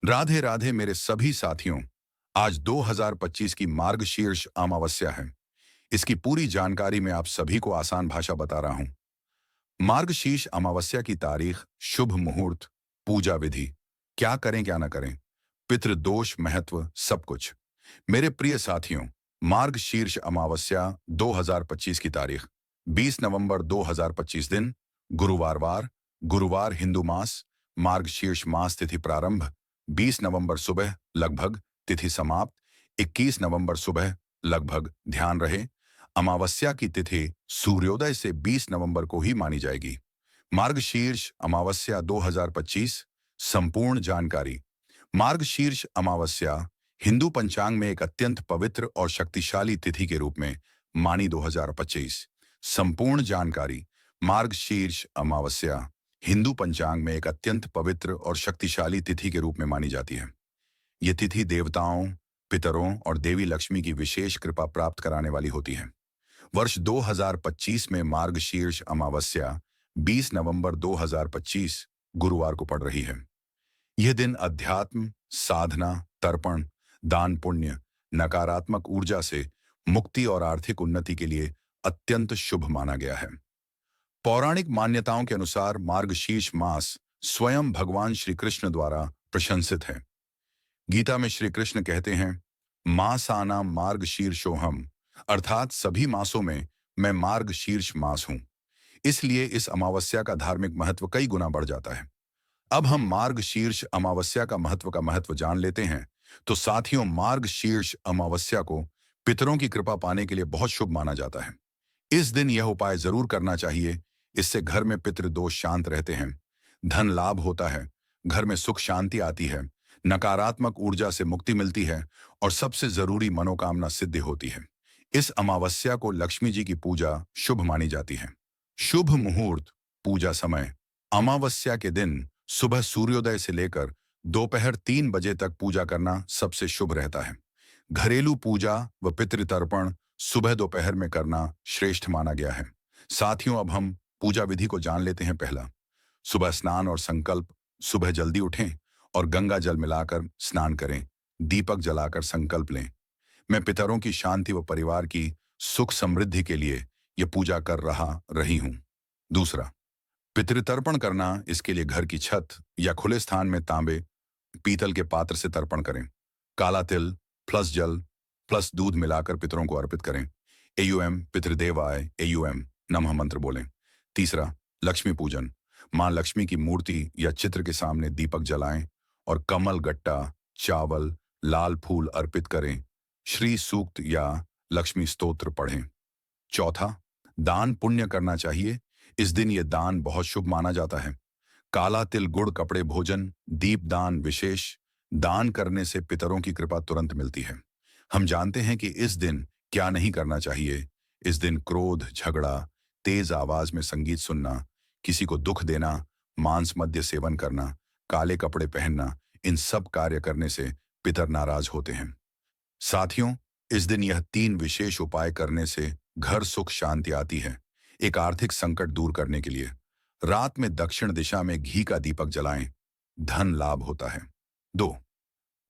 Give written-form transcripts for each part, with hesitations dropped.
राधे राधे मेरे सभी साथियों। आज 2025 की मार्गशीर्ष अमावस्या है। इसकी पूरी जानकारी मैं आप सभी को आसान भाषा बता रहा हूं। मार्गशीर्ष अमावस्या की तारीख, शुभ मुहूर्त, पूजा विधि, क्या करें क्या ना करें, पितृदोष, महत्व, सब कुछ। मेरे प्रिय साथियों, मार्गशीर्ष अमावस्या 2025 की तारीख 20 नवंबर 2025 दिन गुरुवार हिंदू मास, मार्गशीर्ष मास तिथि प्रारंभ 20 नवंबर सुबह लगभग, तिथि समाप्त 21 नवंबर सुबह लगभग। ध्यान रहे, अमावस्या की तिथि सूर्योदय से 20 नवंबर को ही मानी जाएगी। मार्गशीर्ष अमावस्या 2025 संपूर्ण जानकारी। मार्गशीर्ष अमावस्या हिंदू पंचांग में एक अत्यंत पवित्र और शक्तिशाली तिथि के रूप में मानी 2025। संपूर्ण जानकारी। मार्गशीर्ष अमावस्या हिंदू पंचांग में एक अत्यंत पवित्र और शक्तिशाली तिथि के रूप में मानी जाती है। ये तिथि देवताओं, पितरों और देवी लक्ष्मी की विशेष कृपा प्राप्त कराने वाली होती है। वर्ष 2025 में मार्गशीर्ष अमावस्या 20 नवंबर 2025 गुरुवार को पड़ रही है। यह दिन अध्यात्म, साधना, तर्पण, दान पुण्य, नकारात्मक ऊर्जा से मुक्ति और आर्थिक उन्नति के लिए अत्यंत शुभ माना गया है। पौराणिक मान्यताओं के अनुसार मार्गशीर्ष मास स्वयं भगवान श्री कृष्ण द्वारा प्रशंसित है। गीता में श्री कृष्ण कहते हैं, मासानां मार्गशीर्षोहम, अर्थात सभी मासों में मैं मार्गशीर्ष मास हूं। इसलिए इस अमावस्या का धार्मिक महत्व कई गुना बढ़ जाता है। अब हम मार्गशीर्ष अमावस्या का महत्व जान लेते हैं। तो साथियों, मार्गशीर्ष अमावस्या को पितरों की कृपा पाने के लिए बहुत शुभ माना जाता है। इस दिन यह उपाय जरूर करना चाहिए। इससे घर में पितृदोष शांत रहते हैं, धन लाभ होता है, घर में सुख शांति आती है, नकारात्मक ऊर्जा से मुक्ति मिलती है और सबसे जरूरी मनोकामना सिद्ध होती है। इस अमावस्या को लक्ष्मी जी की पूजा शुभ मानी जाती है। शुभ मुहूर्त, पूजा समय। अमावस्या के दिन सुबह सूर्योदय से लेकर दोपहर 3 बजे तक पूजा करना सबसे शुभ रहता है। घरेलू पूजा व पितृतर्पण सुबह दोपहर में करना श्रेष्ठ माना गया है। साथियों, अब हम पूजा विधि को जान लेते हैं। पहला, सुबह स्नान और संकल्प। सुबह जल्दी उठें और गंगा जल मिलाकर स्नान करें। दीपक जलाकर संकल्प लें, मैं पितरों की शांति व परिवार की सुख समृद्धि के लिए यह पूजा कर रही हूं। दूसरा, पितृतर्पण करना। इसके लिए घर की छत या खुले स्थान में तांबे, पीतल के पात्र से तर्पण करें। काला तिल प्लस जल प्लस दूध मिलाकर पितरों को अर्पित करें। एयूएम पितृदेवाय एयूएम नमः मंत्र बोलें। तीसरा, लक्ष्मी पूजन। मां लक्ष्मी की मूर्ति या चित्र के सामने दीपक जलाएं और कमल, गट्टा, चावल, लाल फूल अर्पित करें। श्री सूक्त या लक्ष्मी स्तोत्र पढ़ें। चौथा, दान पुण्य करना चाहिए। इस दिन यह दान बहुत शुभ माना जाता है। काला तिल, गुड़, कपड़े, भोजन, दीप दान विशेष। दान करने से पितरों की कृपा तुरंत मिलती है। हम जानते हैं कि इस दिन क्या नहीं करना चाहिए। इस दिन क्रोध, झगड़ा, तेज आवाज में संगीत सुनना, किसी को दुख देना, मांस मद्य सेवन करना, काले कपड़े पहनना, इन सब कार्य करने से पितर नाराज होते हैं। साथियों, इस दिन यह 3 विशेष उपाय करने से घर सुख शांति आती है। एक, आर्थिक संकट दूर करने के लिए रात में दक्षिण दिशा में घी का दीपक जलाएं, धन लाभ होता है। 2,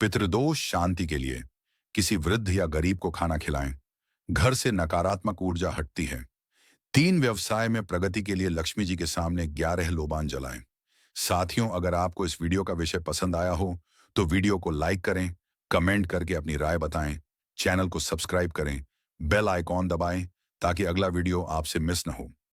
पितृदोष शांति के लिए किसी वृद्ध या गरीब को खाना खिलाएं, घर से नकारात्मक ऊर्जा हटती है। 3, व्यवसाय में प्रगति के लिए लक्ष्मी जी के सामने 11 लोबान जलाएं। साथियों, अगर आपको इस वीडियो का विषय पसंद आया हो तो वीडियो को लाइक करें, कमेंट करके अपनी राय बताएं, चैनल को सब्सक्राइब करें, बेल आइकॉन दबाएं ताकि अगला वीडियो आपसे मिस न हो।